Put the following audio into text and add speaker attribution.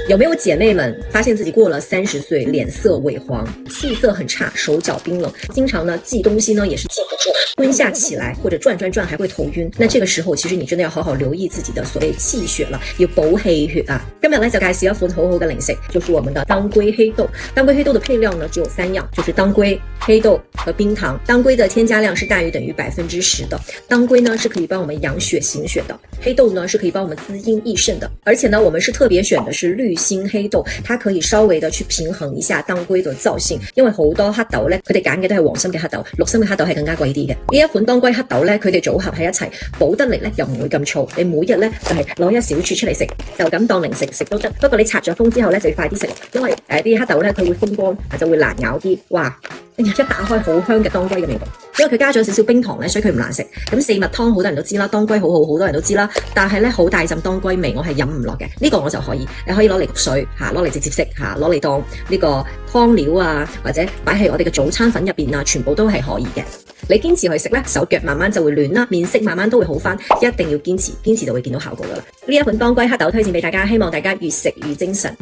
Speaker 1: 有没有姐妹们发现自己过了30岁，脸色萎黄，气色很差，手脚冰冷，经常呢记东西呢也是记不住，蹲下起来或者转还会头晕。那這個時候其實你真的要好好留意自己的所謂氣血啦，要補氣血啊。今日咧就介紹一款好好嘅零食，就是我們的當歸黑豆。當歸黑豆的配料呢只有3樣，就是當歸、黑豆和冰糖。當歸的添加量是大於等於10%的。當歸呢是可以幫我們養血行血的，黑豆呢是可以幫我們滋陰益腎的。而且呢我們是特別選的是綠心黑豆，它可以稍微的去平衡一下當歸的燥性，因為好多黑豆咧佢哋揀嘅都係黃心嘅黑豆，綠心嘅黑豆係更加貴啲嘅。呢一款當歸黑豆咧佢哋組合喺一齊，補得嚟咧又唔會咁燥。你每日咧就係攞一小撮出嚟食，就咁當零食食都得。不過你拆咗封之後咧就要快啲食，因為啲黑豆咧佢會風乾，就會難咬啲。哇！一打開好香嘅當歸嘅味道，因為佢加咗少少冰糖咧，所以佢唔難食。咁四物湯好多人都知啦，當歸好多人都知啦。但係咧好大陣當歸味，我係飲唔落嘅。呢個我就可以，你可以攞嚟焗水嚇，攞嚟直接食嚇，攞嚟當呢個湯料啊，或者擺喺我哋嘅早餐粉入邊啊，全部都係可以嘅。你堅持去食咧，手腳慢慢就會暖啦，面色慢慢都會好翻。一定要堅持，堅持就會見到效果噶啦。呢一款當歸黑豆推薦俾大家，希望大家越食越精神。